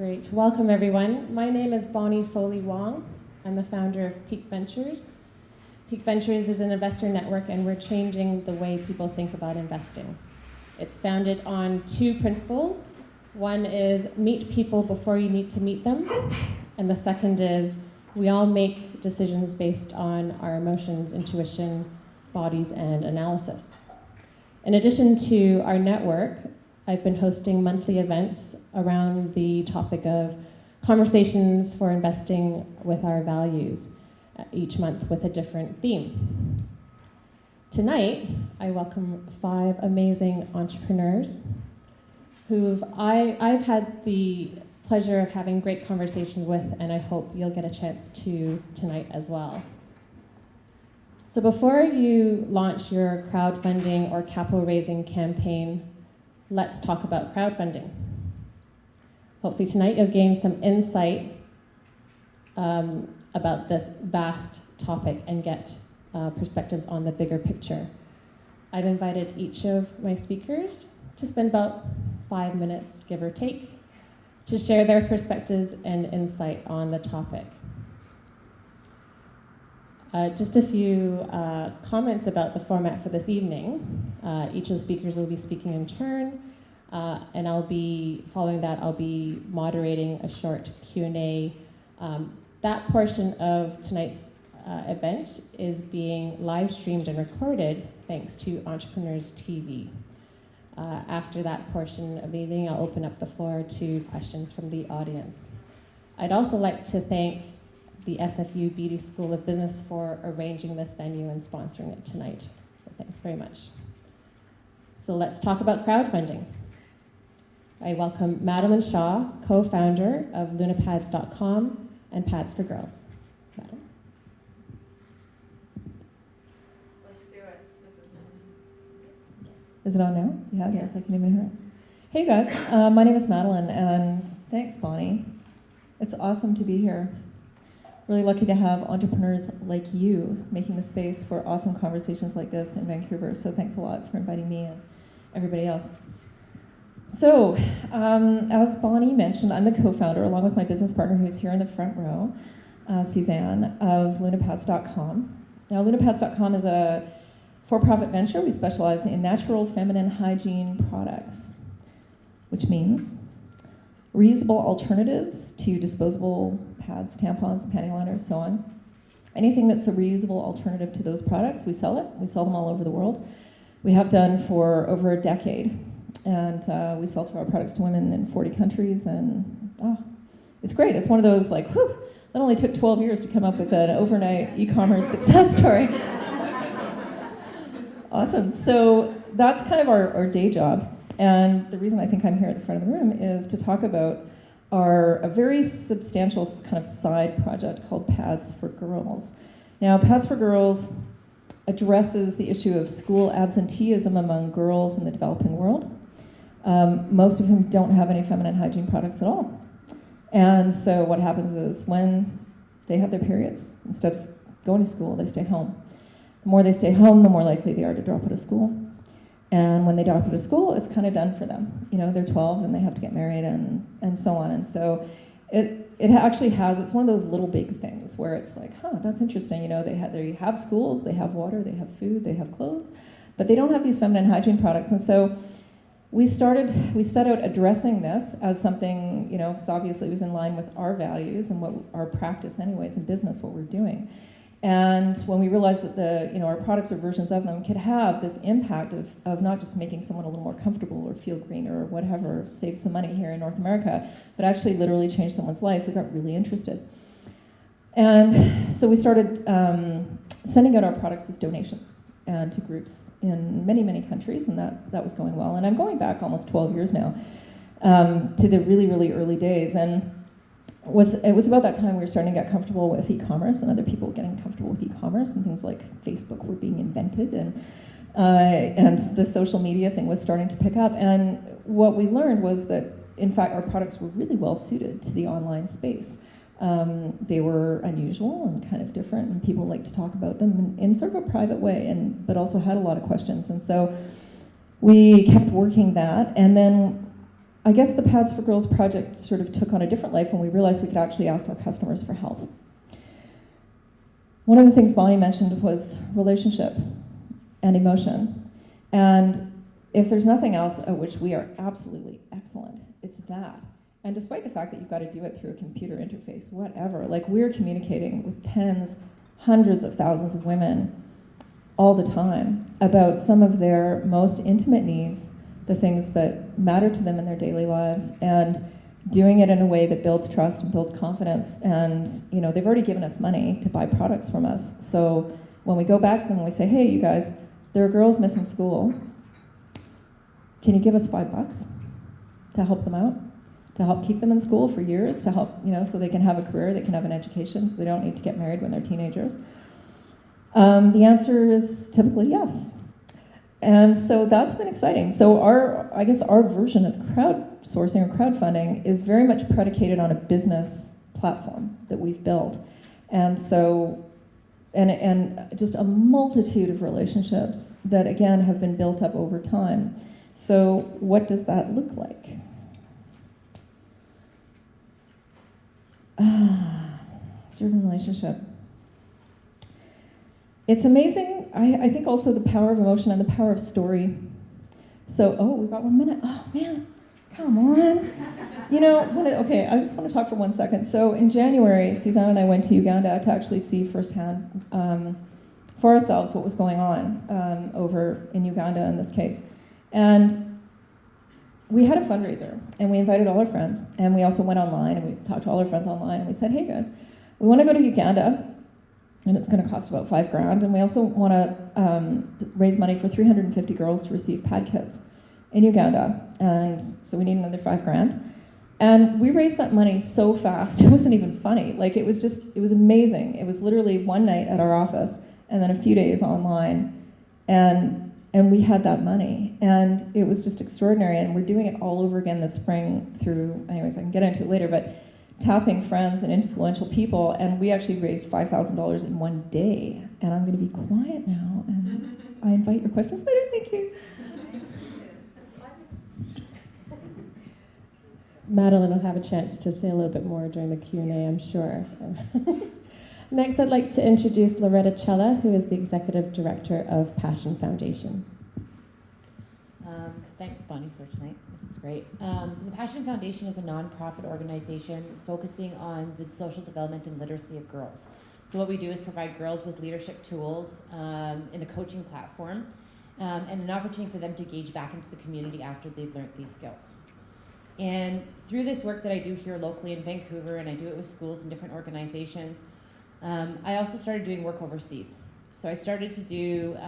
Great. Welcome, everyone. My name is Bonnie Foley-Wong. I'm the founder of Pique Ventures. Pique Ventures is an investor network, and we're changing the way people think about investing. It's founded on two principles. One is meet people before you need to meet them, and the second is we all make decisions based on our emotions, intuition, bodies, and analysis. In addition to our network, I've been hosting monthly events around the topic of conversations for investing with our values, each month with a different theme. Tonight, I welcome 5 amazing entrepreneurs who I've had the pleasure of having great conversations with, and I hope you'll get a chance to tonight as well. So before you launch your crowdfunding or capital raising campaign, let's talk about crowdfunding. Hopefully tonight you'll gain some insight about this vast topic and get perspectives on the bigger picture. I've invited each of my speakers to spend about 5 minutes, give or take, to share their perspectives and insight on the topic. Just a few comments about the format for this evening. Each of the speakers will be speaking in turn, and following that, I'll be moderating a short Q&A. That portion of tonight's event is being live streamed and recorded thanks to Entrepreneurs TV. After that portion of the evening, I'll open up the floor to questions from the audience. I'd also like to thank the SFU Beatty School of Business for arranging this venue and sponsoring it tonight. So thanks very much. So let's talk about crowdfunding. I welcome Madeline Shaw, co-founder of Lunapads.com and Pads for Girls. Madeline. Let's do it. This is Madeline. Is it on now? Yeah, yes, I can even hear it. Hey guys, my name is Madeline, and thanks, Bonnie. It's awesome to be here. Really lucky to have entrepreneurs like you making the space for awesome conversations like this in Vancouver. So thanks a lot for inviting me and everybody else. So, as Bonnie mentioned, I'm the co-founder, along with my business partner who's here in the front row, Suzanne, of Lunapads.com. Now, Lunapads.com is a for-profit venture. We specialize in natural feminine hygiene products, which means reusable alternatives to disposable pads, tampons, panty liners, so on. Anything that's a reusable alternative to those products, we sell it. We sell them all over the world. We have done for over a decade. And we sell our products to women in 40 countries. And it's great. It's one of those like, whew, that only took 12 years to come up with an overnight e-commerce success story. Awesome. So that's kind of our day job. And the reason I think I'm here at the front of the room is to talk about a very substantial kind of side project called Pads for Girls. Now, Pads for Girls addresses the issue of school absenteeism among girls in the developing world, most of whom don't have any feminine hygiene products at all. And so what happens is when they have their periods, instead of going to school, they stay home. The more they stay home, the more likely they are to drop out of school. And when they drop out of school, it's kind of done for them. You know, they're 12 and they have to get married and so on. And so it actually it's one of those little big things where it's like, that's interesting. You know, they have schools, they have water, they have food, they have clothes, but they don't have these feminine hygiene products. And so we set out addressing this as something, you know, because obviously it was in line with our values and what our practice anyways in business, what we're doing. And when we realized that our products or versions of them could have this impact of not just making someone a little more comfortable or feel greener or whatever, save some money here in North America, but actually literally change someone's life, we got really interested. And so we started sending out our products as donations and to groups in many, many countries, and that was going well. And I'm going back almost 12 years now to the really, really early days. And it was about that time we were starting to get comfortable with e-commerce and other people getting comfortable with e-commerce, and things like Facebook were being invented, and the social media thing was starting to pick up. And what we learned was that, in fact, our products were really well suited to the online space. They were unusual and kind of different, and people liked to talk about them in sort of a private way, but also had a lot of questions. And so we kept working that, and then I guess the Pads for Girls project sort of took on a different life when we realized we could actually ask our customers for help. One of the things Bonnie mentioned was relationship and emotion. And if there's nothing else at which we are absolutely excellent, it's that. And despite the fact that you've got to do it through a computer interface, whatever, like we're communicating with tens, hundreds of thousands of women all the time about some of their most intimate needs, the things that matter to them in their daily lives, and doing it in a way that builds trust and builds confidence. And you know, they've already given us money to buy products from us. So when we go back to them and we say, hey, you guys, there are girls missing school. Can you give us $5 to help them out? To help keep them in school for years, to help, you know, so they can have a career, they can have an education, so they don't need to get married when they're teenagers? The answer is typically yes. And so that's been exciting. So I guess our version of crowdsourcing or crowdfunding is very much predicated on a business platform that we've built. And so, and just a multitude of relationships that, again, have been built up over time. So what does that look like? Driven relationship. It's amazing. I think also the power of emotion and the power of story. So, we've got 1 minute. Oh man, come on. You know, okay, I just want to talk for 1 second. So in January, Suzanne and I went to Uganda to actually see firsthand for ourselves what was going on over in Uganda in this case. And we had a fundraiser, and we invited all our friends, and we also went online, and we talked to all our friends online, and we said, hey guys, we want to go to Uganda, and it's going to cost about $5,000, and we also want to raise money for 350 girls to receive pad kits in Uganda, and so we need another $5,000. And we raised that money so fast, it wasn't even funny. Like, it was amazing. It was literally one night at our office, and then a few days online, and we had that money, and it was just extraordinary. And we're doing it all over again this spring through, anyways, I can get into it later, but tapping friends and influential people, and we actually raised $5,000 in one day. And I'm going to be quiet now, and I invite your questions later. Thank you. Madeline will have a chance to say a little bit more during the Q&A, I'm sure. Next, I'd like to introduce Loretta Cella, who is the Executive Director of Passion Foundation. Thanks, Bonnie, for tonight. This is great. So the Passion Foundation is a nonprofit organization focusing on the social development and literacy of girls. So what we do is provide girls with leadership tools in a coaching platform and an opportunity for them to engage back into the community after they've learned these skills. And through this work that I do here locally in Vancouver, and I do it with schools and different organizations, I also started doing work overseas. So I started to do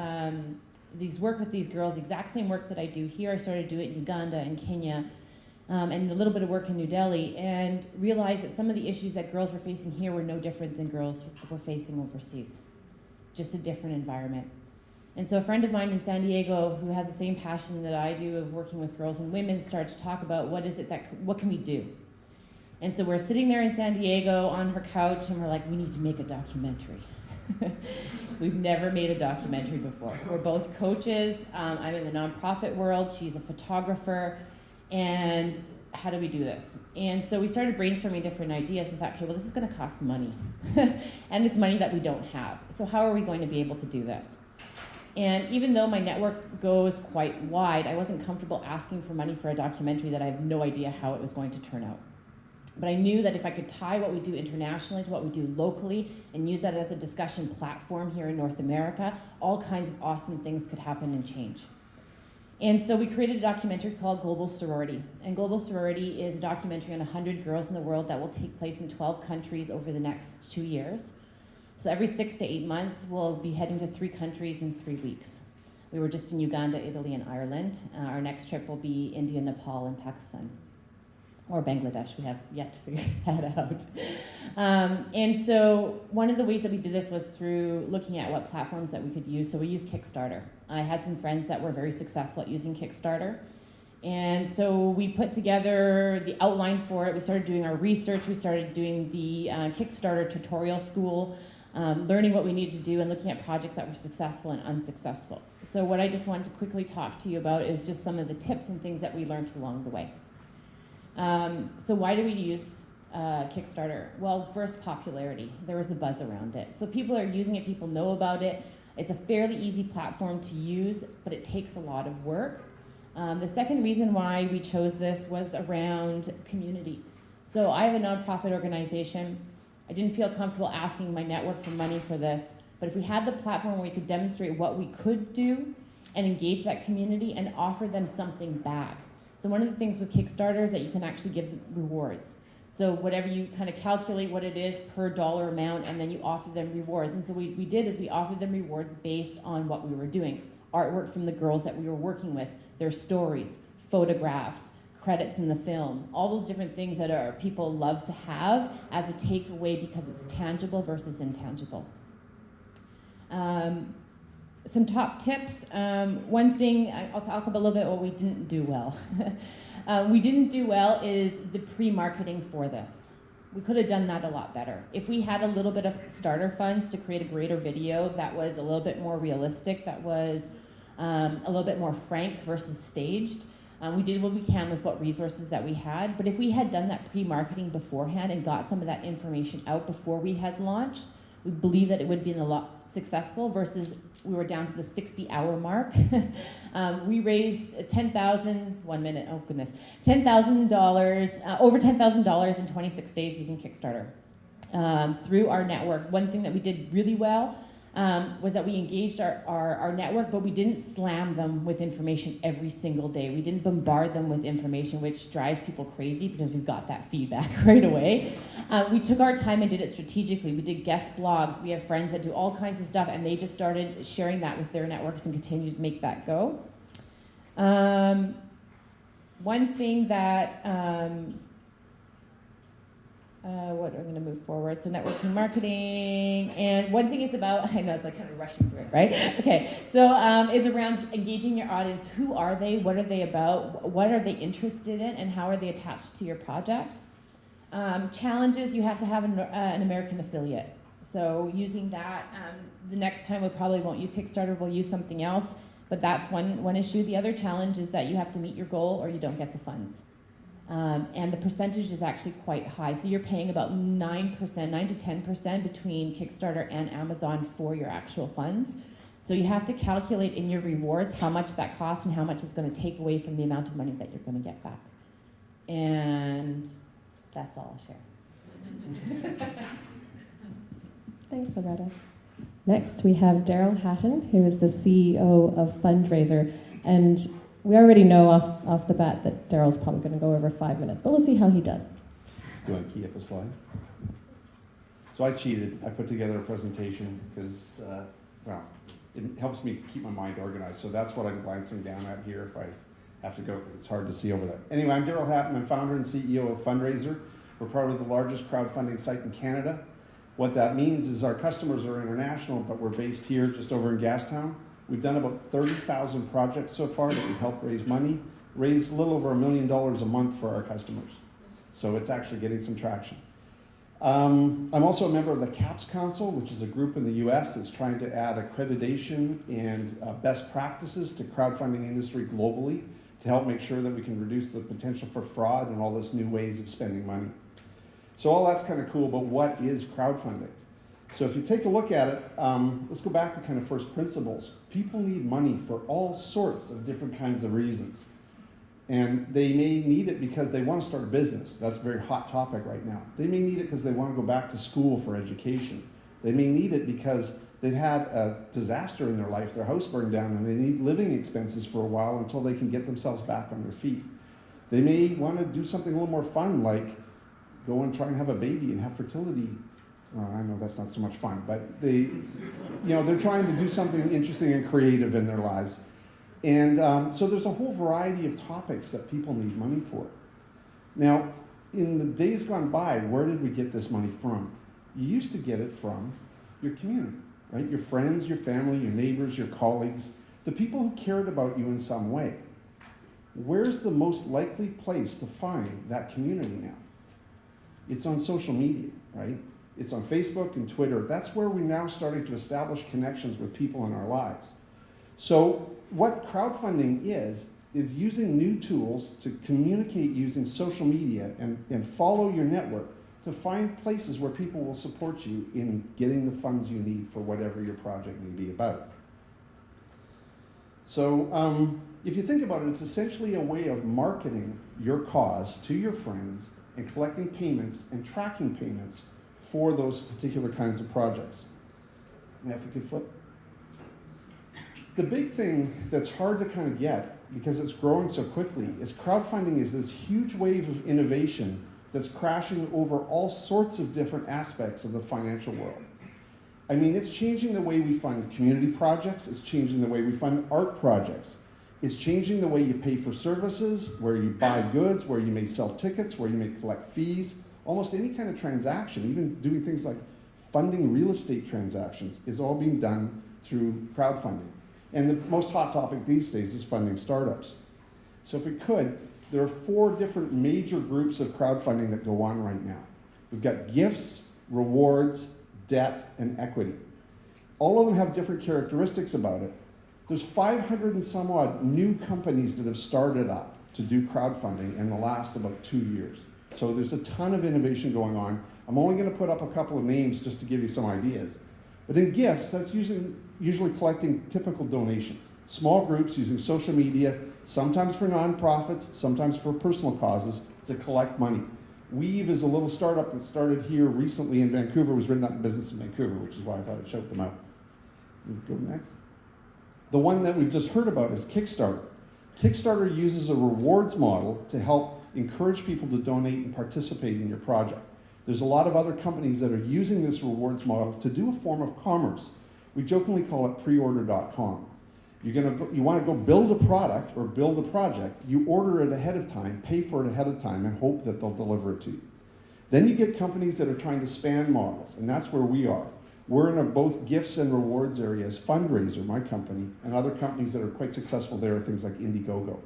these work with these girls, the exact same work that I do here. I started to do it in Uganda and Kenya, and a little bit of work in New Delhi, and realized that some of the issues that girls were facing here were no different than girls were facing overseas, just a different environment. And so a friend of mine in San Diego who has the same passion that I do of working with girls and women started to talk about what can we do? And so we're sitting there in San Diego on her couch, and we're like, we need to make a documentary. We've never made a documentary before. We're both coaches. I'm in the nonprofit world. She's a photographer. And how do we do this? And so we started brainstorming different ideas and thought, okay, well, this is going to cost money. And it's money that we don't have. So how are we going to be able to do this? And even though my network goes quite wide, I wasn't comfortable asking for money for a documentary that I have no idea how it was going to turn out. But I knew that if I could tie what we do internationally to what we do locally and use that as a discussion platform here in North America, all kinds of awesome things could happen and change. And so we created a documentary called Global Sorority. And Global Sorority is a documentary on 100 girls in the world that will take place in 12 countries over the next 2 years. So every 6 to 8 months, we'll be heading to 3 countries in 3 weeks. We were just in Uganda, Italy, and Ireland. Our next trip will be India, Nepal, and Pakistan. Or Bangladesh, we have yet to figure that out. And so one of the ways that we did this was through looking at what platforms that we could use. So we used Kickstarter. I had some friends that were very successful at using Kickstarter. And so we put together the outline for it. We started doing our research. We started doing the Kickstarter tutorial school, learning what we needed to do and looking at projects that were successful and unsuccessful. So what I just wanted to quickly talk to you about is just some of the tips and things that we learned along the way. So why do we use Kickstarter? Well, first, popularity. There was a buzz around it. So people are using it, people know about it. It's a fairly easy platform to use, but it takes a lot of work. The second reason why we chose this was around community. So I have a nonprofit organization. I didn't feel comfortable asking my network for money for this, but if we had the platform where we could demonstrate what we could do and engage that community and offer them something back. So one of the things with Kickstarter is that you can actually give rewards. So whatever you kind of calculate what it is per dollar amount, and then you offer them rewards. And so what we did is we offered them rewards based on what we were doing. Artwork from the girls that we were working with, their stories, photographs, credits in the film, all those different things that our people love to have as a takeaway because it's tangible versus intangible. Some top tips. One thing, I'll talk about a little bit what we didn't do well. We didn't do well is the pre-marketing for this. We could have done that a lot better. If we had a little bit of starter funds to create a greater video that was a little bit more realistic, that was a little bit more frank versus staged, we did what we can with what resources that we had. But if we had done that pre-marketing beforehand and got some of that information out before we had launched, we believe that it would have been a lot successful versus we were down to the 60-hour mark. We raised $10,000, 1 minute, oh goodness, $10,000, over $10,000 in 26 days using Kickstarter through our network. One thing that we did really well was that we engaged our network, but we didn't slam them with information every single day. We didn't bombard them with information, which drives people crazy because we've got that feedback right away. We took our time and did it strategically. We did guest blogs. We have friends that do all kinds of stuff, and they just started sharing that with their networks and continued to make that go. One thing that what are we going to move forward? So networking, marketing, and one thing is about, I know it's like kind of rushing through it, right? Okay, so is around engaging your audience. Who are they? What are they about? What are they interested in? And how are they attached to your project? Challenges, you have to have an American affiliate. So using that, the next time we probably won't use Kickstarter, we'll use something else, but that's one issue. The other challenge is that you have to meet your goal or you don't get the funds. And the percentage is actually quite high. So you're paying about 9% to 10% between Kickstarter and Amazon for your actual funds. So you have to calculate in your rewards how much that costs and how much it's going to take away from the amount of money that you're going to get back. And that's all I'll share. Thanks, Loretta. Next, we have Darryl Hatton, who is the CEO of FundRazr. And we already know off the bat that Darryl's probably going to go over 5 minutes, but we'll see how he does. Do you want to key up a slide? So I cheated. I put together a presentation because, well, it helps me keep my mind organized. So that's what I'm glancing down at here if I have to go, because it's hard to see over there. Anyway, I'm Darryl Hatton. I'm founder and CEO of FundRazr. We're probably the largest crowdfunding site in Canada. What that means is our customers are international, but we're based here just over in Gastown. We've done about 30,000 projects so far that we help raise money, raise a little over $1 million a month for our customers. So it's actually getting some traction. I'm also a member of the CAPS Council, which is a group in the US that's trying to add accreditation and best practices to crowdfunding industry globally to help make sure that we can reduce the potential for fraud and all this new ways of spending money. So all that's kind of cool, but what is crowdfunding? So if you take a look at it, let's go back to kind of first principles. People need money for all sorts of different kinds of reasons. And they may need it because they want to start a business. That's a very hot topic right now. They may need it because they want to go back to school for education. They may need it because they've had a disaster in their life, their house burned down, and they need living expenses for a while until they can get themselves back on their feet. They may want to do something a little more fun, like go and try and have a baby and have fertility. Well, I know that's not so much fun, but they're trying to do something interesting and creative in their lives. And so there's a whole variety of topics that people need money for. Now, in the days gone by, where did we get this money from? You used to get it from your community, right? Your friends, your family, your neighbors, your colleagues, the people who cared about you in some way. Where's the most likely place to find that community now? It's on social media, right? It's on Facebook and Twitter. That's where we're now starting to establish connections with people in our lives. So what crowdfunding is is using new tools to communicate using social media and follow your network to find places where people will support you in getting the funds you need for whatever your project may be about. So if you think about it, it's essentially a way of marketing your cause to your friends and collecting payments and tracking payments for those particular kinds of projects. Now, if we could flip. The big thing that's hard to kind of get, because it's growing so quickly, is crowdfunding is this huge wave of innovation that's crashing over all sorts of different aspects of the financial world. I mean, it's changing the way we fund community projects, it's changing the way we fund art projects, it's changing the way you pay for services, where you buy goods, where you may sell tickets, where you may collect fees. Almost any kind of transaction, even doing things like funding real estate transactions, is all being done through crowdfunding. And the most hot topic these days is funding startups. So if we could, there are 4 different major groups of crowdfunding that go on right now. We've got gifts, rewards, debt, and equity. All of them have different characteristics about it. There's 500 and some odd new companies that have started up to do crowdfunding in the last about 2 years. So there's a ton of innovation going on. I'm only going to put up a couple of names just to give you some ideas. But in gifts, that's usually collecting typical donations. Small groups using social media, sometimes for nonprofits, sometimes for personal causes, to collect money. Weave is a little startup that started here recently in Vancouver, was written up in business in Vancouver, which is why I thought I'd shout them out. Go next. The one that we've just heard about is Kickstarter. Kickstarter uses a rewards model to help encourage people to donate and participate in your project. There's a lot of other companies that are using this rewards model to do a form of commerce. We jokingly call it preorder.com. You want to go build a product or build a project, you order it ahead of time, pay for it ahead of time, and hope that they'll deliver it to you. Then you get companies that are trying to span models, and that's where we are. We're in both gifts and rewards areas. FundRazr, my company, and other companies that are quite successful there are things like Indiegogo.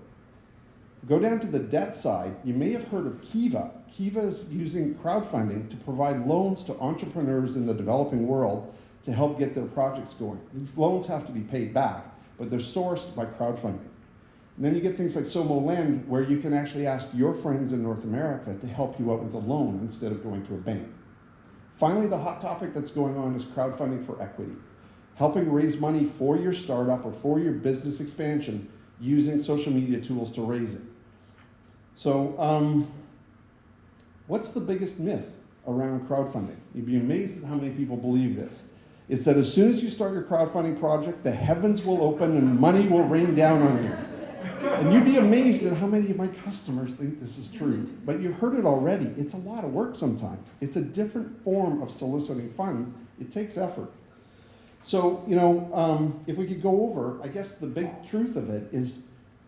Go down to the debt side, you may have heard of Kiva. Kiva is using crowdfunding to provide loans to entrepreneurs in the developing world to help get their projects going. These loans have to be paid back, but they're sourced by crowdfunding. And then you get things like Somo Lend, where you can actually ask your friends in North America to help you out with a loan instead of going to a bank. Finally, the hot topic that's going on is crowdfunding for equity, helping raise money for your startup or for your business expansion using social media tools to raise it. So what's the biggest myth around crowdfunding? You'd be amazed at how many people believe this. It's that as soon as you start your crowdfunding project, the heavens will open and money will rain down on you. And you'd be amazed at how many of my customers think this is true. But you've heard it already. It's a lot of work sometimes. It's a different form of soliciting funds. It takes effort. So, if we could go over, I guess the big truth of it is,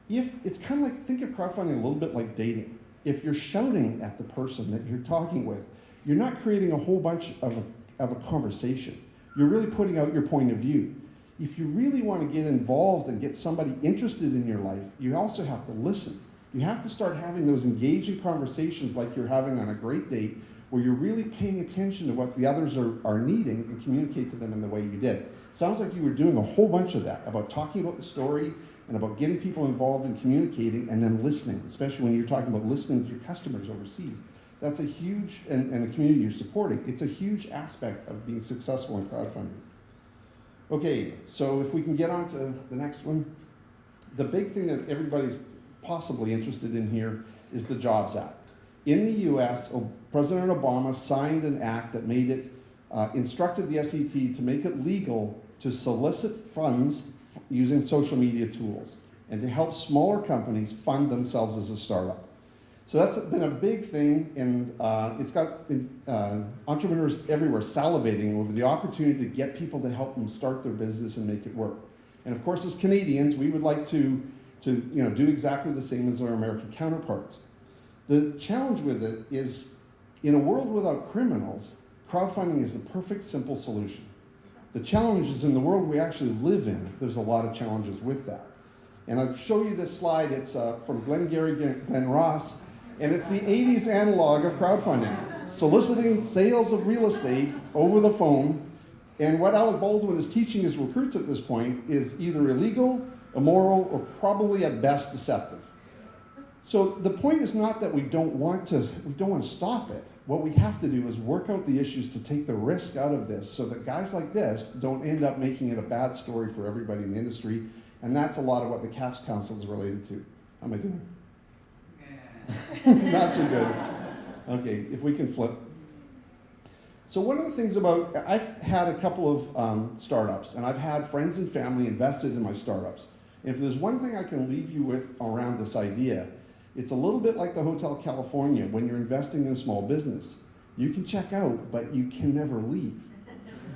if it's kind of like, think of crowdfunding a little bit like dating. If you're shouting at the person that you're talking with, you're not creating a whole bunch of a conversation. You're really putting out your point of view. If you really want to get involved and get somebody interested in your life, you also have to listen. You have to start having those engaging conversations like you're having on a great date, where you're really paying attention to what the others are needing and communicate to them in the way you did. Sounds like you were doing a whole bunch of that, about talking about the story and about getting people involved in communicating and then listening, especially when you're talking about listening to your customers overseas. That's a huge, and the community you're supporting, it's a huge aspect of being successful in crowdfunding. Okay, so if we can get on to the next one. The big thing that everybody's possibly interested in here is the Jobs Act. In the US, President Obama signed an act that made it, instructed the SET to make it legal to solicit funds using social media tools and to help smaller companies fund themselves as a startup. So that's been a big thing, and it's got entrepreneurs everywhere salivating over the opportunity to get people to help them start their business and make it work. And of course, as Canadians, we would like to do exactly the same as our American counterparts. The challenge with it is, in a world without criminals, crowdfunding is the perfect, simple solution. The challenge is, in the world we actually live in, there's a lot of challenges with that. And I'll show you this slide. It's from Glenn Ross, and it's the 80s analog of crowdfunding, soliciting sales of real estate over the phone. And what Alec Baldwin is teaching his recruits at this point is either illegal immoral, or probably at best deceptive. So the point is not that we don't want to stop it. What we have to do is work out the issues to take the risk out of this so that guys like this don't end up making it a bad story for everybody in the industry. And that's a lot of what the CAPS Council is related to. How am I doing? Not so good. Okay, if we can flip. So one of the things about, I've had a couple of startups, and I've had friends and family invested in my startups. And if there's one thing I can leave you with around this idea, it's a little bit like the Hotel California when you're investing in a small business. You can check out, but you can never leave.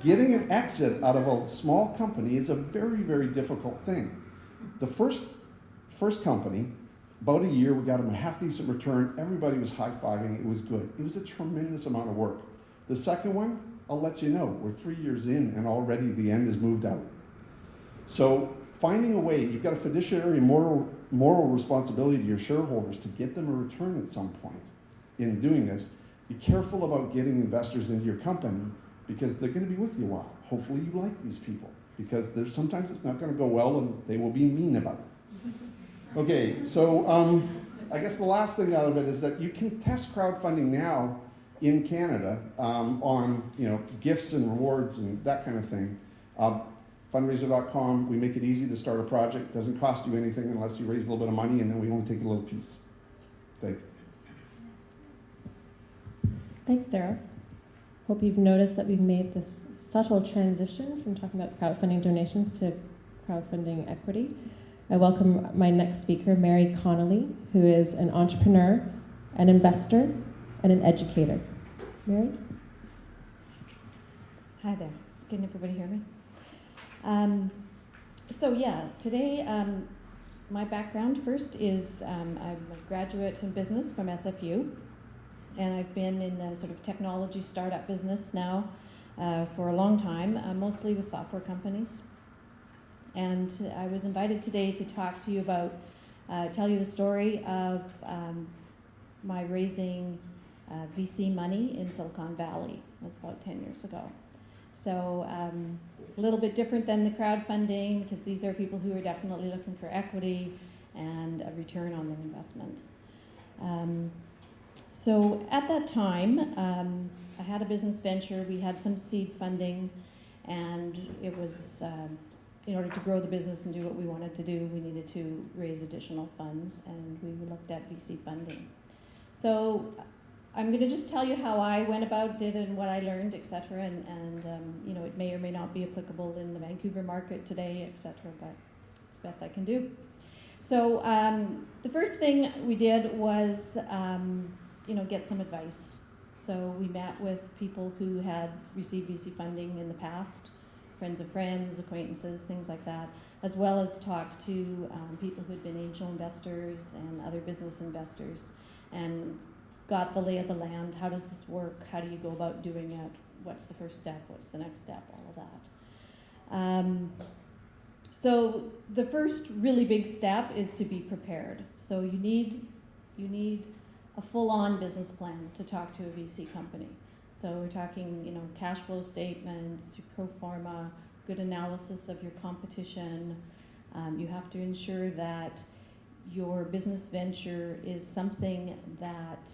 Getting an exit out of a small company is a very, very difficult thing. The first company, about a year, we got them a half-decent return. Everybody was high-fiving. It was good. It was a tremendous amount of work. The second one, I'll let you know. We're 3 years in, and already the end is moved out. So finding a way, you've got a fiduciary moral responsibility to your shareholders to get them a return at some point. In doing this, be careful about getting investors into your company because they're going to be with you a while. Hopefully you like these people because sometimes it's not going to go well and they will be mean about it. Okay, so I guess the last thing out of it is that you can test crowdfunding now in Canada on gifts and rewards and that kind of thing. FundRazr.com, we make it easy to start a project. It doesn't cost you anything unless you raise a little bit of money, and then we only take a little piece. Thank you. Thanks, Darryl. Hope you've noticed that we've made this subtle transition from talking about crowdfunding donations to crowdfunding equity. I welcome my next speaker, Mary Connelly, who is an entrepreneur, an investor, and an educator. Mary? Hi there. Can everybody hear me? Today my background first is I'm a graduate in business from SFU, and I've been in the sort of technology startup business now for a long time, mostly with software companies. And I was invited today to talk to you about, tell you the story of my raising VC money in Silicon Valley. It was about 10 years ago. So a little bit different than the crowdfunding because these are people who are definitely looking for equity and a return on their investment. So at that time, I had a business venture. We had some seed funding, and it was in order to grow the business and do what we wanted to do, we needed to raise additional funds, and we looked at VC funding. So I'm going to just tell you how I went about it and what I learned, et cetera, and it may or may not be applicable in the Vancouver market today, et cetera, but it's the best I can do. So the first thing we did was, get some advice. So we met with people who had received VC funding in the past, friends of friends, acquaintances, things like that, as well as talk to people who had been angel investors and other business investors, and got the lay of the land. How does this work? How do you go about doing it? What's the first step? What's the next step? All of that. So the first really big step is to be prepared. So you need a full-on business plan to talk to a VC company. So we're talking, cash flow statements, pro forma, good analysis of your competition. You have to ensure that your business venture is something that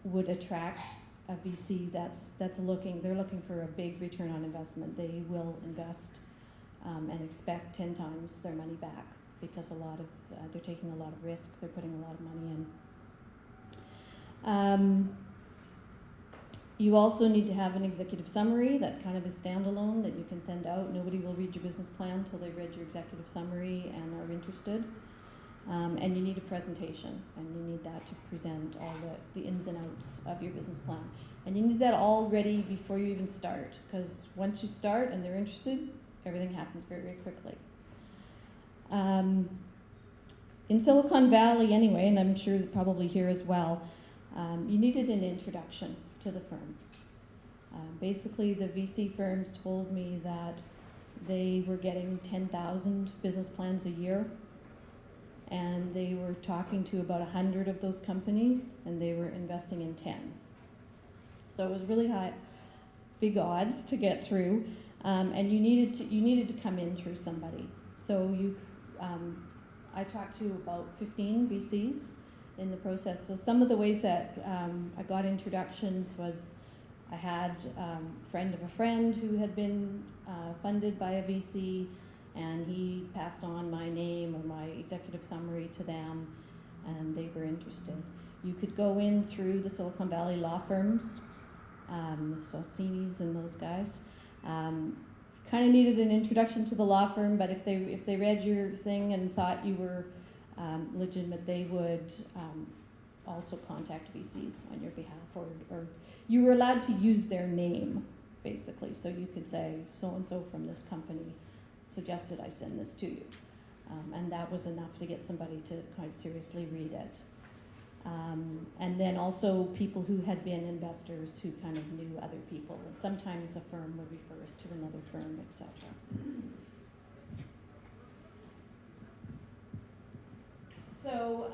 would attract a VC they're looking for a big return on investment. They will invest and expect 10 times their money back because they're taking a lot of risk, they're putting a lot of money in. You also need to have an executive summary that kind of is standalone that you can send out. Nobody will read your business plan until they've read your executive summary and are interested. And you need a presentation, and you need that to present all the ins and outs of your business plan. And you need that all ready before you even start, because once you start and they're interested, everything happens very, very quickly. In Silicon Valley anyway, and I'm sure probably here as well, you needed an introduction to the firm. Basically, the VC firms told me that they were getting 10,000 business plans a year, and they were talking to about 100 of those companies, and they were investing in 10. So it was really big odds to get through, and you needed to come in through somebody. So I talked to about 15 VCs in the process. So some of the ways that I got introductions was I had a friend of a friend who had been funded by a VC, and he passed on my name or my executive summary to them, and they were interested. You could go in through the Silicon Valley law firms, so Cini's and those guys. Kind of needed an introduction to the law firm, but if they read your thing and thought you were legitimate, they would also contact VCs on your behalf, or you were allowed to use their name, basically. So you could say, so-and-so from this company suggested I send this to you. And that was enough to get somebody to quite seriously read it. And then also people who had been investors who kind of knew other people. And sometimes a firm would refer us to another firm, etc. So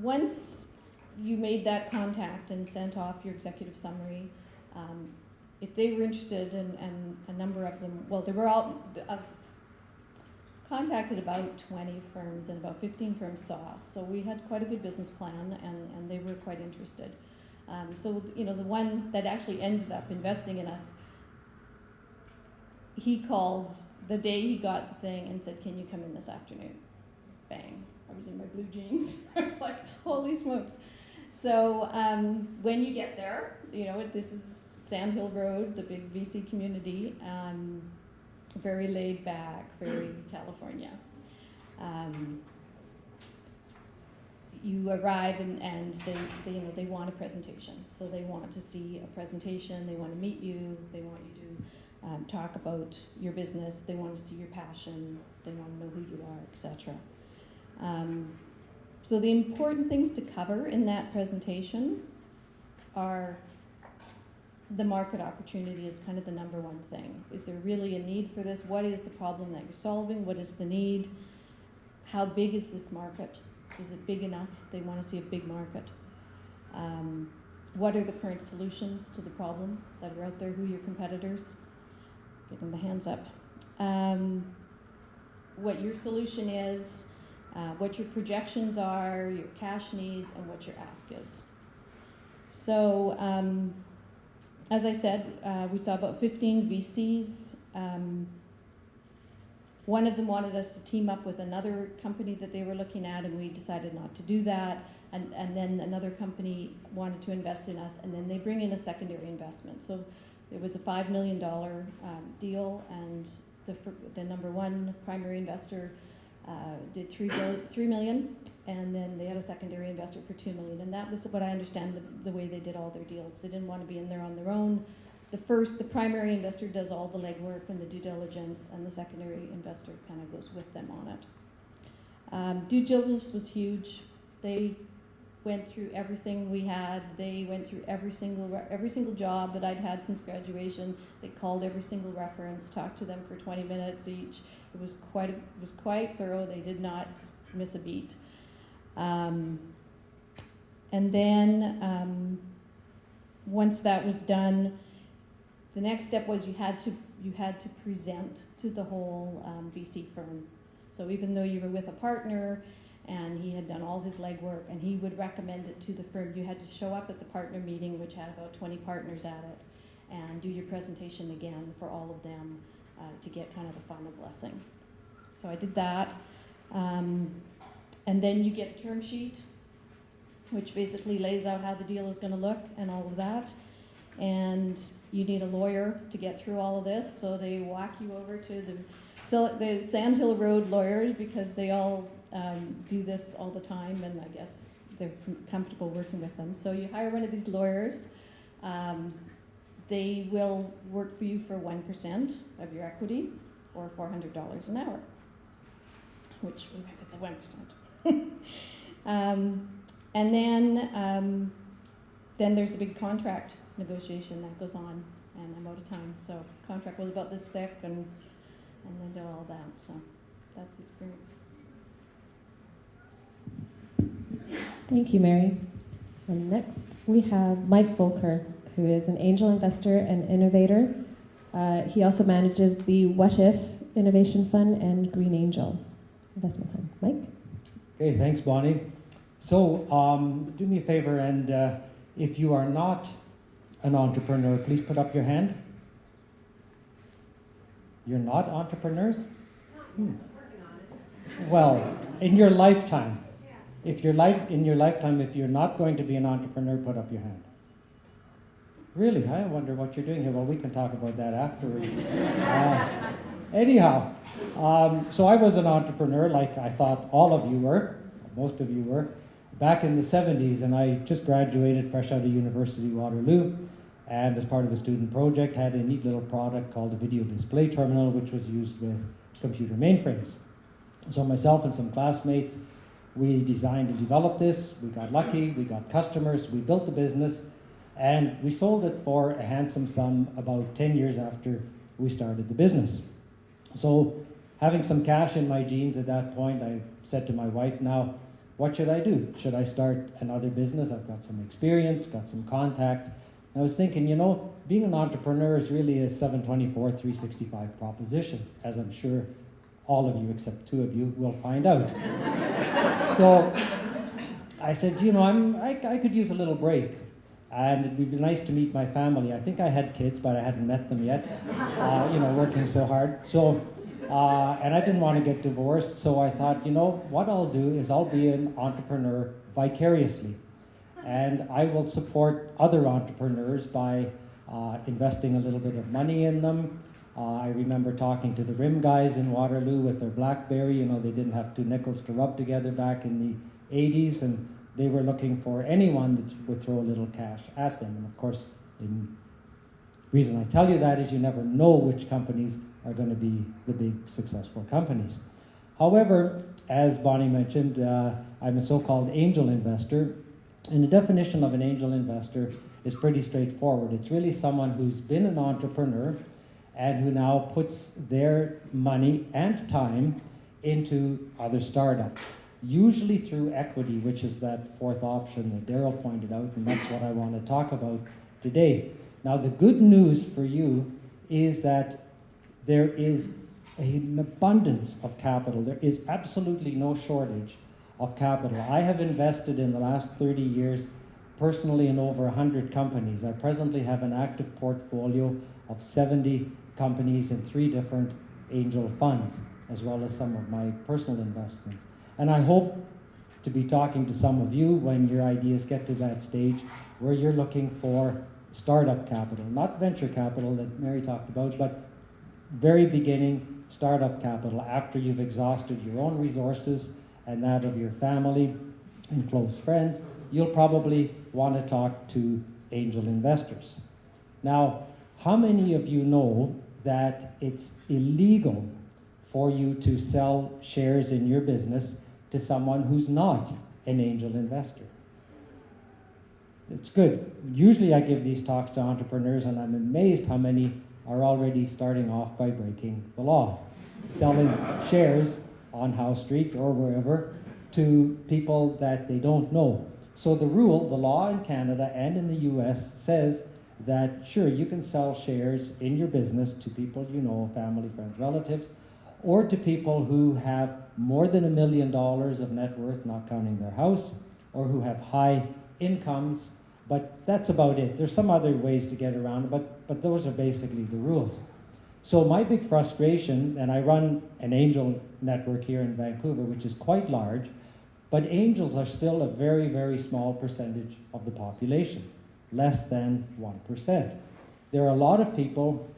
once you made that contact and sent off your executive summary, if they were interested, and a number of them, well, they were all, contacted about 20 firms, and about 15 firms saw us. So we had quite a good business plan, and they were quite interested. So, you know, the one that actually ended up investing in us, he called the day he got the thing and said, "Can you come in this afternoon?" Bang. I was in my blue jeans. I was like, holy smokes. So when you get there, you know, this is Sand Hill Road, the big VC community. Very laid back, very California. You arrive and they want a presentation. So they want to see a presentation. They want to meet you. They want you to talk about your business. They want to see your passion. They want to know who you are, etc. So the important things to cover in that presentation are the market opportunity is kind of the number one thing. Is there really a need for this? What is the problem that you're solving? What is the need? How big is this market? Is it big enough? They want to see a big market. What are the current solutions to the problem that are out there? Who are your competitors? Getting the hands up. What your solution is, what your projections are, your cash needs, and what your ask is. So, as I said, we saw about 15 VCs. One of them wanted us to team up with another company that they were looking at, and we decided not to do that. And then another company wanted to invest in us, and then they bring in a secondary investment. So it was a $5 million deal, and the number one primary investor did $3 million, and then they had a secondary investor for $2 million. And that was what I understand the way they did all their deals. They didn't want to be in there on their own. The primary investor does all the legwork and the due diligence, and the secondary investor kind of goes with them on it. Due diligence was huge. They went through everything we had. They went through every single job that I'd had since graduation. They called every single reference, talked to them for 20 minutes each. It was quite thorough. They did not miss a beat. And then once that was done, the next step was you had to present to the whole VC firm. So even though you were with a partner and he had done all his legwork and he would recommend it to the firm, you had to show up at the partner meeting, which had about 20 partners at it, and do your presentation again for all of them to get kind of the final blessing. So I did that. And then you get a term sheet, which basically lays out how the deal is going to look and all of that. And you need a lawyer to get through all of this, so they walk you over to the Sand Hill Road lawyers, because they all do this all the time, and I guess they're comfortable working with them. So you hire one of these lawyers. They will work for you for 1% of your equity, or $400 an hour, which we went with the 1%. And then there's a big contract negotiation that goes on, and I'm out of time. So contract was about this thick, and then did all that. So that's the experience. Thank you, Mary. And next we have Mike Volker, who is an angel investor and innovator. He also manages the What If Innovation Fund, and Green Angel Investment Fund. Mike? Okay, thanks, Bonnie. So, do me a favor, and if you are not an entrepreneur, please put up your hand. You're not entrepreneurs? Well, in your lifetime. In your lifetime, if you're not going to be an entrepreneur, put up your hand. Really? I wonder what you're doing here. Well, we can talk about that afterwards. Anyhow, so I was an entrepreneur, like I thought all of you were, most of you were, back in the 70s, and I just graduated fresh out of University of Waterloo, and as part of a student project had a neat little product called a video display terminal, which was used with computer mainframes. So myself and some classmates, we designed and developed this, we got lucky, we got customers, we built the business, and we sold it for a handsome sum about 10 years after we started the business. So having some cash in my jeans at that point, I said to my wife, now, what should I do? Should I start another business? I've got some experience, got some contacts. I was thinking, you know, being an entrepreneur is really a 724, 365 proposition, as I'm sure all of you, except two of you, will find out. So I said, you know, I could use a little break, and it would be nice to meet my family. I think I had kids, but I hadn't met them yet, you know, working so hard. So, and I didn't want to get divorced, so I thought, you know, what I'll do is I'll be an entrepreneur vicariously. And I will support other entrepreneurs by investing a little bit of money in them. I remember talking to the Rim guys in Waterloo with their BlackBerry. You know, they didn't have two nickels to rub together back in the 80s, and they were looking for anyone that would throw a little cash at them. And of course, the reason I tell you that is you never know which companies are going to be the big successful companies. However, as Bonnie mentioned, I'm a so-called angel investor. And the definition of an angel investor is pretty straightforward. It's really someone who's been an entrepreneur and who now puts their money and time into other startups, usually through equity, which is that fourth option that Darryl pointed out, and that's what I want to talk about today. Now, the good news for you is that there is an abundance of capital. There is absolutely no shortage of capital. I have invested in the last 30 years personally in over 100 companies. I presently have an active portfolio of 70 companies in 3 different angel funds, as well as some of my personal investments. And I hope to be talking to some of you when your ideas get to that stage where you're looking for startup capital, not venture capital that Mary talked about, but very beginning startup capital after you've exhausted your own resources and that of your family and close friends. You'll probably want to talk to angel investors. Now, how many of you know that it's illegal for you to sell shares in your business to someone who's not an angel investor? It's good. Usually I give these talks to entrepreneurs, and I'm amazed how many are already starting off by breaking the law, selling shares on Howe Street or wherever to people that they don't know. So the rule, the law in Canada and in the US says that sure, you can sell shares in your business to people you know, family, friends, relatives, or to people who have more than $1 million of net worth, not counting their house, or who have high incomes, but that's about it. There's some other ways to get around it, but those are basically the rules. So my big frustration, and I run an angel network here in Vancouver, which is quite large, but angels are still a very, very small percentage of the population, less than 1%. There are a lot of people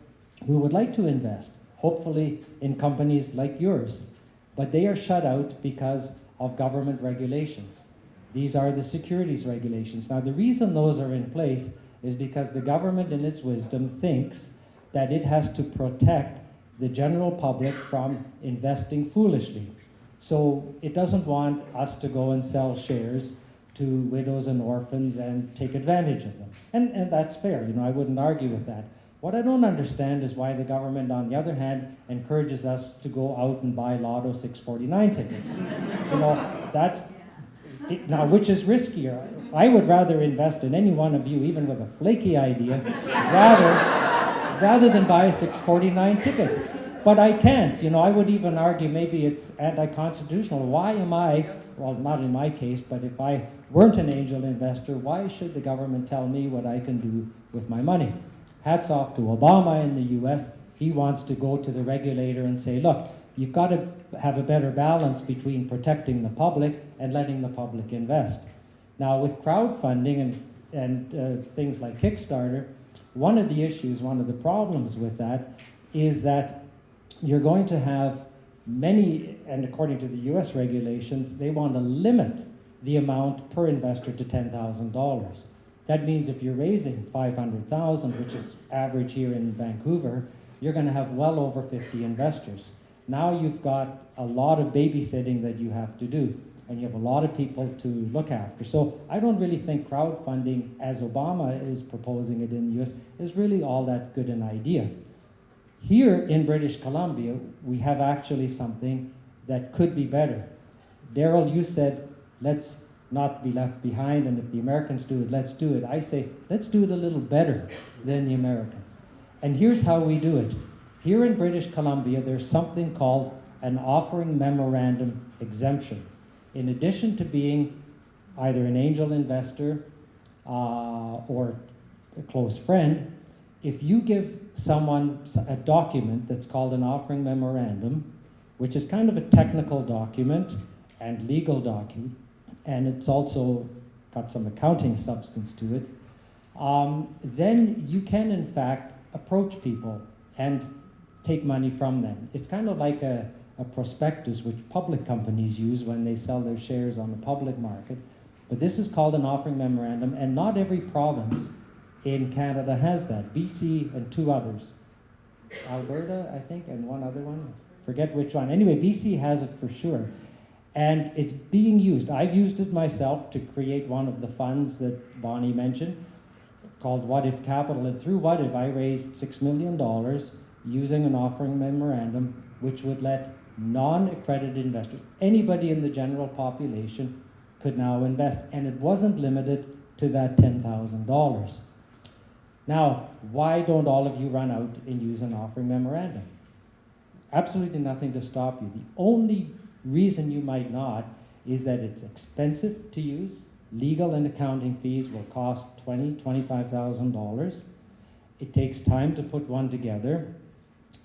who would like to invest, hopefully in companies like yours, but they are shut out because of government regulations. These are the securities regulations. Now, the reason those are in place is because the government, in its wisdom, thinks that it has to protect the general public from investing foolishly. So it doesn't want us to go and sell shares to widows and orphans and take advantage of them. And that's fair, you know, I wouldn't argue with that. What I don't understand is why the government, on the other hand, encourages us to go out and buy Lotto 649 tickets. You know, that's, now which is riskier? I would rather invest in any one of you, even with a flaky idea, rather than buy a 649 ticket. But I can't. I would even argue maybe it's anti-constitutional. Why am I, well, not in my case, but if I weren't an angel investor, why should the government tell me what I can do with my money? Hats off to Obama in the US. He wants to go to the regulator and say, look, you've got to have a better balance between protecting the public and letting the public invest. Now, with crowdfunding and things like Kickstarter, one of the issues, one of the problems with that is that you're going to have many, and according to the US regulations, they want to limit the amount per investor to $10,000. That means if you're raising $500,000, which is average here in Vancouver, you're going to have well over 50 investors. Now you've got a lot of babysitting that you have to do, and you have a lot of people to look after. So I don't really think crowdfunding, as Obama is proposing it in the US, is really all that good an idea. Here in British Columbia, we have actually something that could be better. Darryl, you said, let's not be left behind, and if the Americans do it, let's do it. I say, let's do it a little better than the Americans. And here's how we do it. Here in British Columbia, there's something called an offering memorandum exemption. In addition to being either an angel investor or a close friend, if you give someone a document that's called an offering memorandum, which is kind of a technical document and legal document, and it's also got some accounting substance to it, then you can in fact approach people and take money from them. It's kind of like a prospectus which public companies use when they sell their shares on the public market. But this is called an offering memorandum, and not every province in Canada has that. BC and two others. Alberta, I think, and one other one. Forget which one. Anyway, BC has it for sure. And it's being used. I've used it myself to create one of the funds that Bonnie mentioned, called What If Capital. And through What If, I raised $6 million using an offering memorandum, which would let non-accredited investors, anybody in the general population, could now invest. And it wasn't limited to that $10,000. Now, why don't all of you run out and use an offering memorandum? Absolutely nothing to stop you. The only reason you might not is that it's expensive to use. Legal and accounting fees will cost $20,000, $25,000. It takes time to put one together,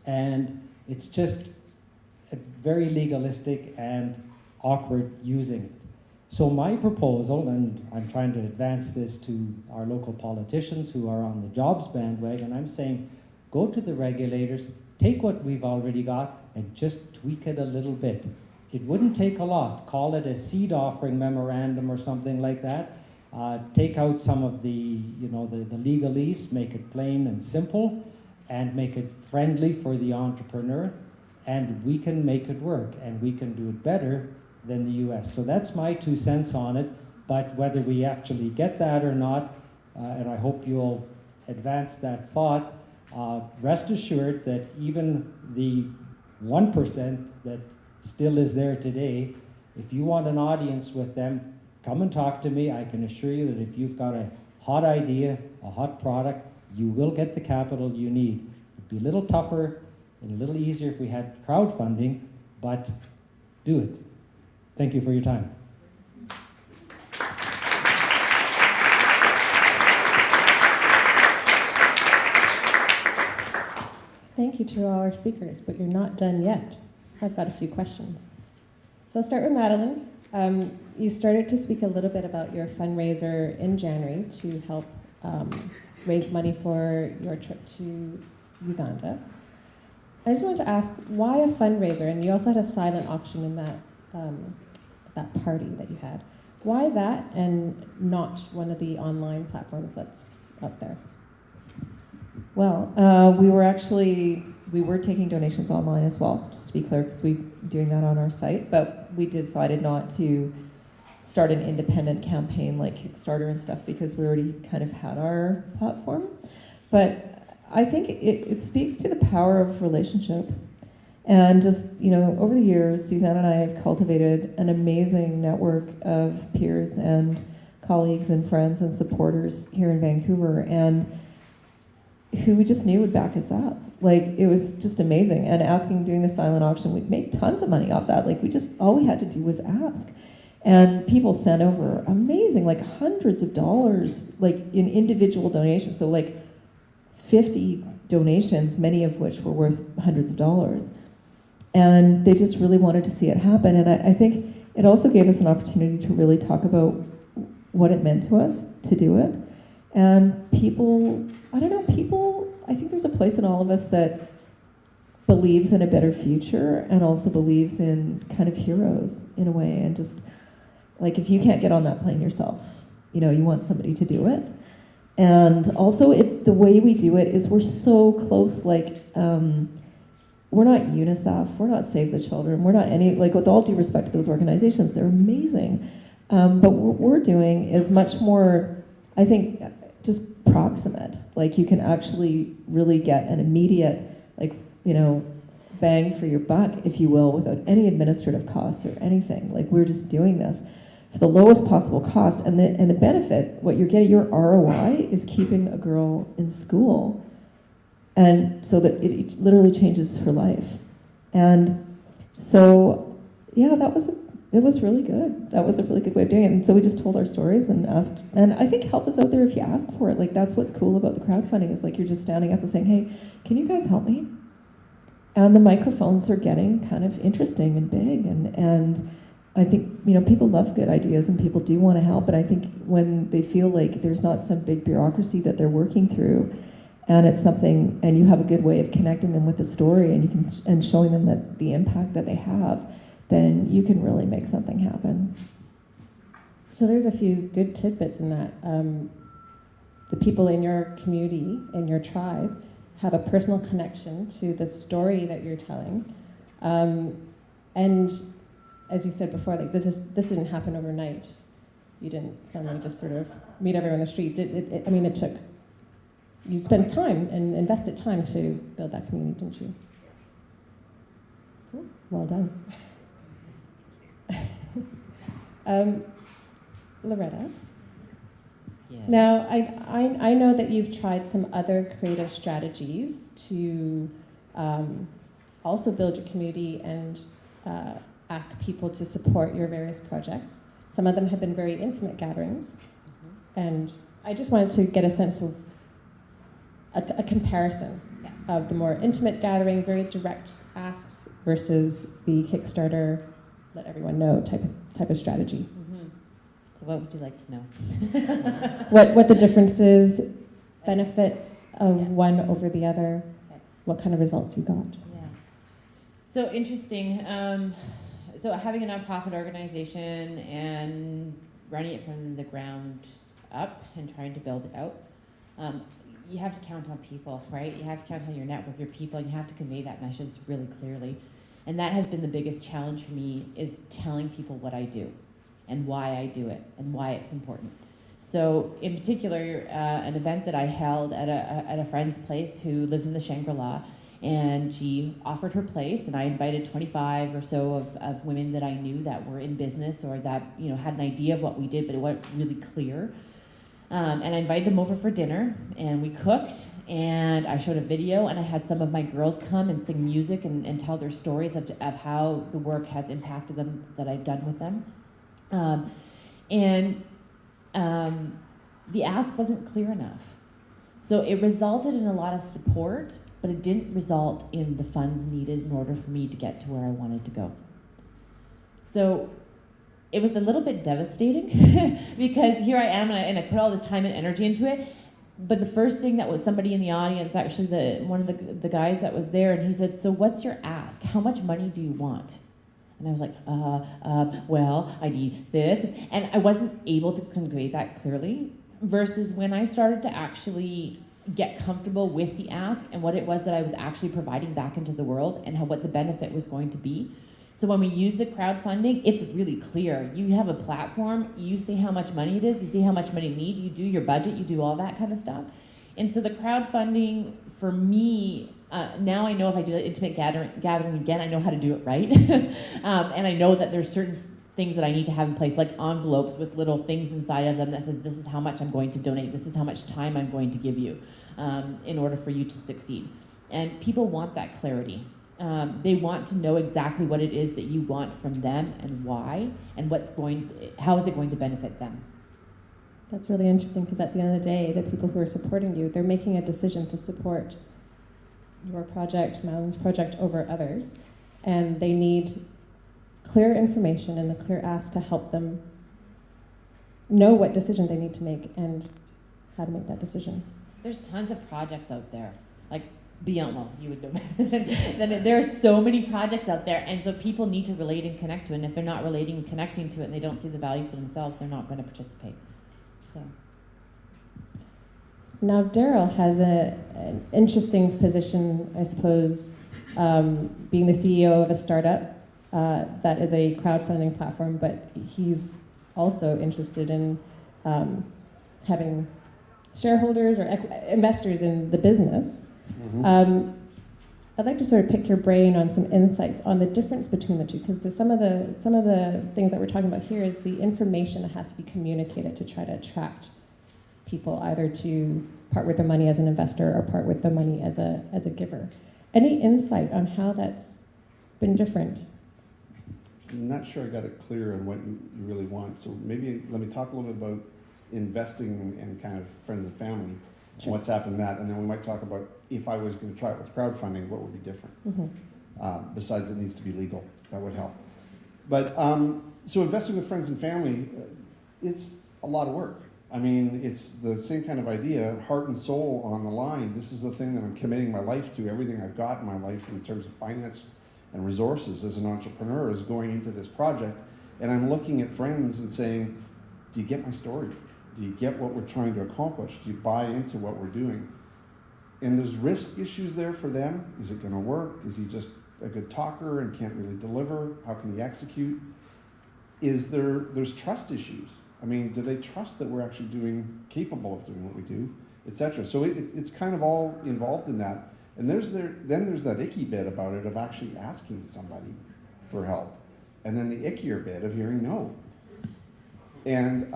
and it's just very legalistic and awkward using it. So my proposal, and I'm trying to advance this to our local politicians who are on the jobs bandwagon, I'm saying go to the regulators, take what we've already got, and just tweak it a little bit. It wouldn't take a lot. Call it a seed offering memorandum or something like that. Take out some of the legalese, make it plain and simple, and make it friendly for the entrepreneur, and we can make it work, and we can do it better than the US. So that's my 2 cents on it, but whether we actually get that or not, and I hope you'll advance that thought, rest assured that even the 1% that still is there today, if you want an audience with them, come and talk to me. I can assure you that if you've got a hot idea, a hot product, you will get the capital you need. It'd be a little tougher and a little easier if we had crowdfunding, but do it. Thank you for your time. Thank you to all our speakers, but you're not done yet. I've got a few questions. So I'll start with Madeline. You started to speak a little bit about your fundraiser in January to help raise money for your trip to Uganda. I just wanted to ask, why a fundraiser? And you also had a silent auction in that party that you had. Why that and not one of the online platforms that's out there? Well, we were taking donations online as well, just to be clear, because we're doing that on our site, but we decided not to start an independent campaign like Kickstarter and stuff because we already kind of had our platform. But I think it speaks to the power of relationship. And just, over the years, Suzanne and I have cultivated an amazing network of peers and colleagues and friends and supporters here in Vancouver. And who we just knew would back us up. Like, it was just amazing. And doing the silent auction, we'd make tons of money off that. Like, all we had to do was ask. And people sent over amazing, like hundreds of dollars, like in individual donations. So like 50 donations, many of which were worth hundreds of dollars. And they just really wanted to see it happen. And I think it also gave us an opportunity to really talk about what it meant to us to do it. And people, I think there's a place in all of us that believes in a better future and also believes in kind of heroes in a way. And just, like, if you can't get on that plane yourself, you want somebody to do it. And also, the way we do it is we're so close, like, we're not UNICEF, we're not Save the Children, we're not any, like, with all due respect to those organizations, they're amazing. But what we're doing is much more, I think, just proximate. Like, you can actually really get an immediate, like, bang for your buck, if you will, without any administrative costs or anything. Like, we're just doing this for the lowest possible cost, and the benefit, what you're getting, your ROI is keeping a girl in school, and so that it literally changes her life. And so, yeah, it was really good. That was a really good way of doing it. And so we just told our stories and asked, and I think help is out there if you ask for it. Like, that's what's cool about the crowdfunding, is like you're just standing up and saying, hey, can you guys help me? And the microphones are getting kind of interesting and big, and I think, people love good ideas and people do want to help, but I think when they feel like there's not some big bureaucracy that they're working through, and it's something, and you have a good way of connecting them with the story and showing them that the impact that they have, then you can really make something happen. So there's a few good tidbits in that. The people in your community, in your tribe, have a personal connection to the story that you're telling. And as you said before, like, this didn't happen overnight. You didn't suddenly just sort of meet everyone on the street. It took, you spent time and invested time to build that community, didn't you? Cool. Well done. Loretta? Yeah. Now, I know that you've tried some other creative strategies to also build your community and ask people to support your various projects. Some of them have been very intimate gatherings, and I just wanted to get a sense of a comparison of the more intimate gathering, very direct asks, versus the Kickstarter, let everyone know type of strategy. So what would you like to know? What the differences, benefits of one over the other, what kind of results you got. Yeah. So interesting. So having a nonprofit organization and running it from the ground up and trying to build it out, you have to count on people, right? You have to count on your network, your people, and you have to convey that message really clearly. And that has been the biggest challenge for me, is telling people what I do and why I do it and why it's important. So in particular, an event that I held at a friend's place who lives in the Shangri-La, and she offered her place, and I invited 25 or so of women that I knew that were in business or that had an idea of what we did, but it wasn't really clear. And I invited them over for dinner, and we cooked, and I showed a video, and I had some of my girls come and sing music and tell their stories of how the work has impacted them that I've done with them. The ask wasn't clear enough. So it resulted in a lot of support, but it didn't result in the funds needed in order for me to get to where I wanted to go. So it was a little bit devastating because here I am, and I put all this time and energy into it. But the first thing that was somebody in the audience, actually one of the guys that was there, and he said, "So what's your ask? How much money do you want?" And I was like, well, I need this. And I wasn't able to convey that clearly, versus when I started to actually get comfortable with the ask and what it was that I was actually providing back into the world and what the benefit was going to be. So when we use the crowdfunding, it's really clear. You have a platform, you see how much money it is, you see how much money you need, you do your budget, you do all that kind of stuff. And so the crowdfunding, for me, now I know if I do an intimate gathering again, I know how to do it right. And I know that there's certain things that I need to have in place, like envelopes with little things inside of them that says, this is how much I'm going to donate, this is how much time I'm going to give you. in order for you to succeed. And people want that clarity. They want to know exactly what it is that you want from them and why, and how is it going to benefit them. That's really interesting because at the end of the day, the people who are supporting you, they're making a decision to support your project, Madeline's project, over others. And they need clear information and a clear ask to help them know what decision they need to make and how to make that decision. There's tons of projects out there, like beyond, well, you would know better. There are so many projects out there, and so people need to relate and connect to it. And if they're not relating and connecting to it and they don't see the value for themselves, they're not going to participate. So. Now, Darryl has an interesting position, I suppose, being the CEO of a startup that is a crowdfunding platform, but he's also interested in having shareholders or investors in the business. Mm-hmm. I'd like to sort of pick your brain on some insights on the difference between the two, because some of the things that we're talking about here is the information that has to be communicated to try to attract people either to part with their money as an investor or part with their money as a giver. Any insight on how that's been different? I'm not sure I got it clear on what you really want. So maybe let me talk a little bit about investing and kind of friends and family, Sure. what's happened in that, and then we might talk about if I was going to try it with crowdfunding, what would be different. Mm-hmm. Besides, it needs to be legal. That would help. But so investing with friends and family, it's a lot of work. I mean, it's the same kind of idea, heart and soul on the line. This is the thing that I'm committing my life to. Everything I've got in my life in terms of finance and resources as an entrepreneur is going into this project. And I'm looking at friends and saying, do you get my story? Do you get what we're trying to accomplish? Do you buy into what we're doing? And there's risk issues there for them. Is it going to work? Is he just a good talker and can't really deliver? How can he execute? There's trust issues. I mean, do they trust that we're actually capable of doing what we do, etc. So it's kind of all involved in that. And then there's that icky bit about it of actually asking somebody for help, and then the ickier bit of hearing no. And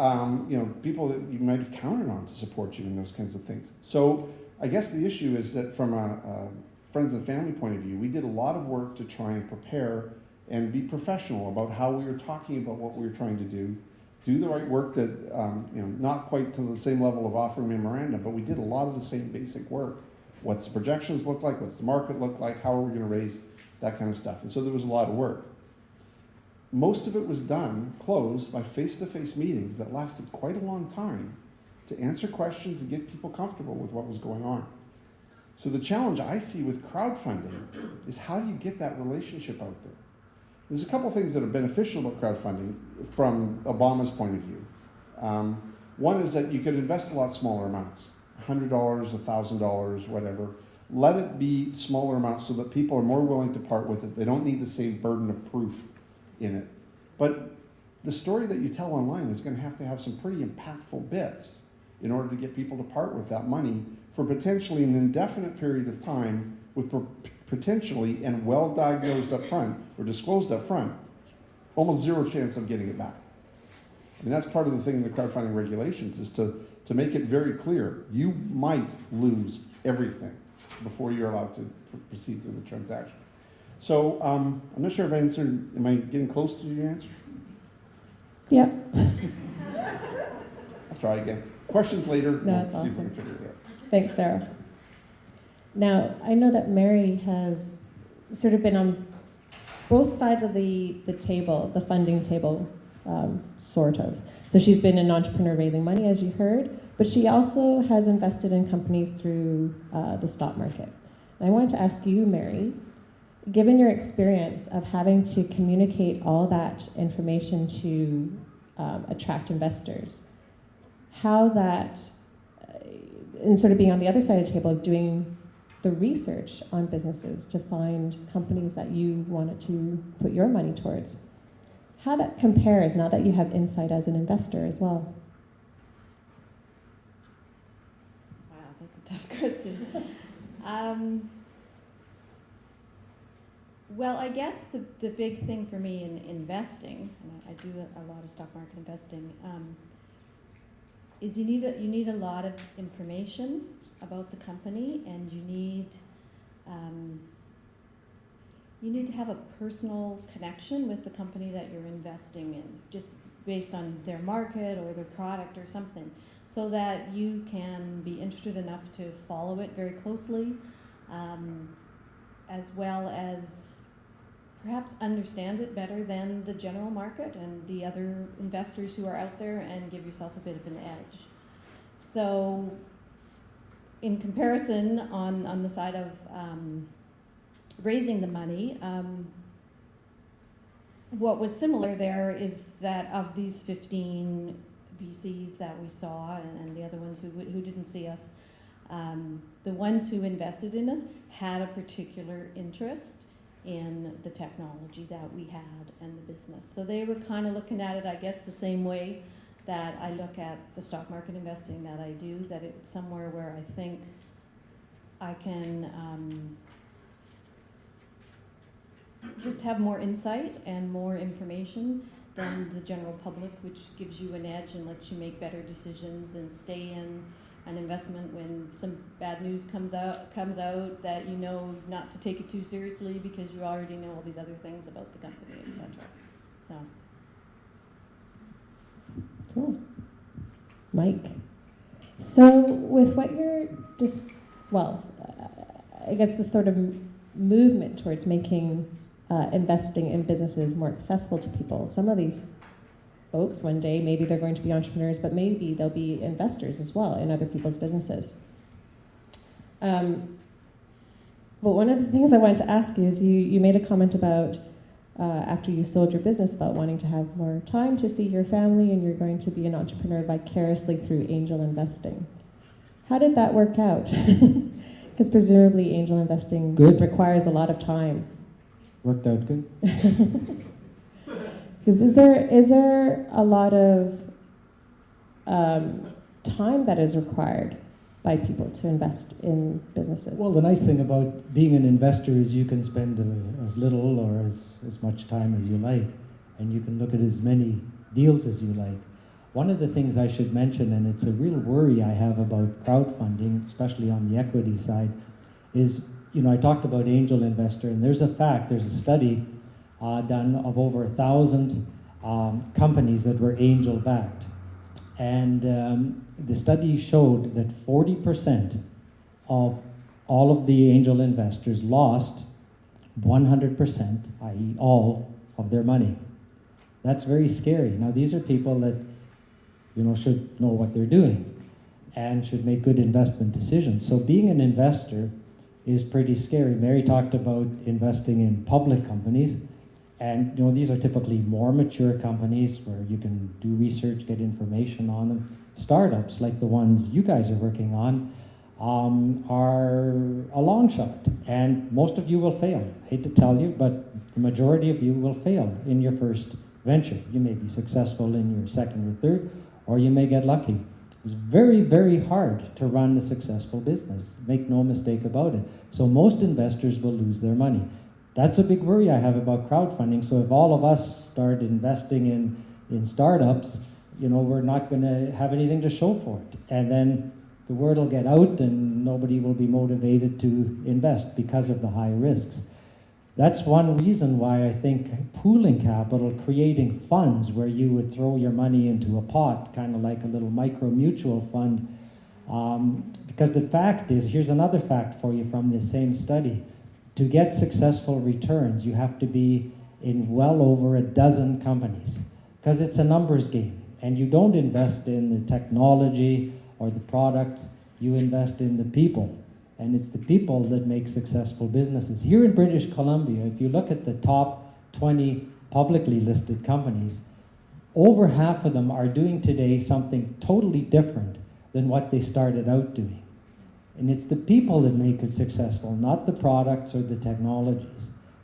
people that you might have counted on to support you in those kinds of things. So I guess the issue is that from a friends and family point of view, we did a lot of work to try and prepare and be professional about how we were talking about what we were trying to do the right work that, not quite to the same level of offering memorandum, but we did a lot of the same basic work. What's the projections look like? What's the market look like? How are we going to raise that kind of stuff? And so there was a lot of work. Most of it was closed by face-to-face meetings that lasted quite a long time to answer questions and get people comfortable with what was going on. So the challenge I see with crowdfunding is how do you get that relationship out there? There's a couple things that are beneficial about crowdfunding from Obama's point of view. One is that you could invest a lot smaller amounts, $100, $1,000, whatever. Let it be smaller amounts so that people are more willing to part with it. They don't need the same burden of proof in it. But the story that you tell online is going to have some pretty impactful bits in order to get people to part with that money for potentially an indefinite period of time with potentially and well diagnosed up front or disclosed up front, almost zero chance of getting it back. And that's part of the thing in the crowdfunding regulations is to make it very clear. You might lose everything before you're allowed to proceed through the transaction. So I'm not sure if I answered, am I getting close to your answer? Yeah. I'll try again. Questions later. No, that's See if we awesome. can figure it out. Thanks, Darryl. Now, I know that Mary has sort of been on both sides of the table, the funding table, sort of. So she's been an entrepreneur raising money, as you heard, but she also has invested in companies through the stock market. And I wanted to ask you, Mary, given your experience of having to communicate all that information to attract investors, how that, and sort of being on the other side of the table, doing the research on businesses to find companies that you wanted to put your money towards, how that compares now that you have insight as an investor as well. Wow, that's a tough question. Well, I guess the big thing for me in investing, and I do a lot of stock market investing, is you need a lot of information about the company, and you need to have a personal connection with the company that you're investing in, just based on their market or their product or something, so that you can be interested enough to follow it very closely, as well as perhaps understand it better than the general market and the other investors who are out there, and give yourself a bit of an edge. So in comparison, on the side of raising the money, what was similar there is that of these 15 VCs that we saw, and the other ones who didn't see us, the ones who invested in us had a particular interest in the technology that we had and the business. So they were kind of looking at it, I guess, the same way that I look at the stock market investing that I do, that it's somewhere where I think I can just have more insight and more information than the general public, which gives you an edge and lets you make better decisions and stay in an investment when some bad news comes out that you know not to take it too seriously because you already know all these other things about the company, etc. So. Cool. Mike. So with what you're I guess the sort of movement towards making investing in businesses more accessible to people. Some of these folks, one day, maybe they're going to be entrepreneurs, but maybe they'll be investors as well in other people's businesses. But one of the things I wanted to ask you is you made a comment about after you sold your business about wanting to have more time to see your family, and you're going to be an entrepreneur vicariously through angel investing. How did that work out? Because presumably angel investing requires a lot of time. Worked out good. Because is there a lot of time that is required by people to invest in businesses? Well, the nice thing about being an investor is you can spend as little or as much time as you like, and you can look at as many deals as you like. One of the things I should mention, and it's a real worry I have about crowdfunding, especially on the equity side, is, I talked about angel investor, and there's a study done of over 1,000 companies that were angel backed. And the study showed that 40% of all of the angel investors lost 100%, i.e. all of their money. That's very scary. Now these are people that should know what they're doing and should make good investment decisions. So being an investor is pretty scary. Mary talked about investing in public companies, and these are typically more mature companies where you can do research, get information on them. Startups like the ones you guys are working on are a long shot, and most of you will fail. I hate to tell you, but the majority of you will fail in your first venture. You may be successful in your second or third, or you may get lucky. It's very, very hard to run a successful business. Make no mistake about it. So most investors will lose their money. That's a big worry I have about crowdfunding. So if all of us start investing in startups, we're not going to have anything to show for it. And then the word will get out and nobody will be motivated to invest because of the high risks. That's one reason why I think pooling capital, creating funds where you would throw your money into a pot, kind of like a little micro mutual fund, because the fact is, here's another fact for you from this same study. To get successful returns, you have to be in well over a dozen companies, because it's a numbers game. And you don't invest in the technology or the products, you invest in the people. And it's the people that make successful businesses. Here in British Columbia, if you look at the top 20 publicly listed companies, over half of them are doing today something totally different than what they started out doing. And it's the people that make it successful, not the products or the technologies.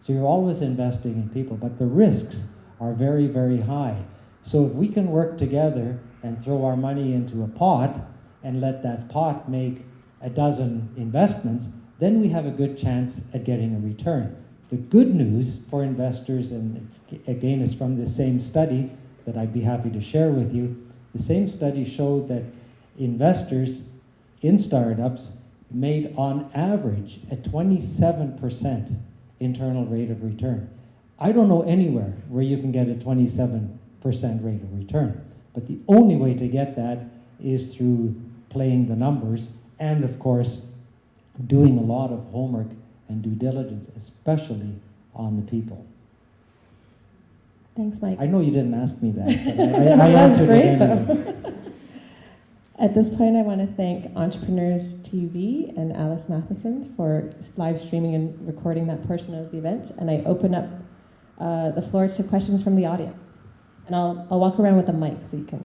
So you're always investing in people, but the risks are very, very high. So if we can work together and throw our money into a pot and let that pot make a dozen investments, then we have a good chance at getting a return. The good news for investors, and it's from the same study that I'd be happy to share with you, the same study showed that investors in startups made on average a 27% internal rate of return. I don't know anywhere where you can get a 27% rate of return, but the only way to get that is through playing the numbers and, of course, doing a lot of homework and due diligence, especially on the people. Thanks, Mike. I know you didn't ask me that, but I That was answered great, it anyway. though. At this point, I want to thank Entrepreneurs TV and Alice Matheson for live streaming and recording that portion of the event. And I open up the floor to questions from the audience. And I'll walk around with a mic so you can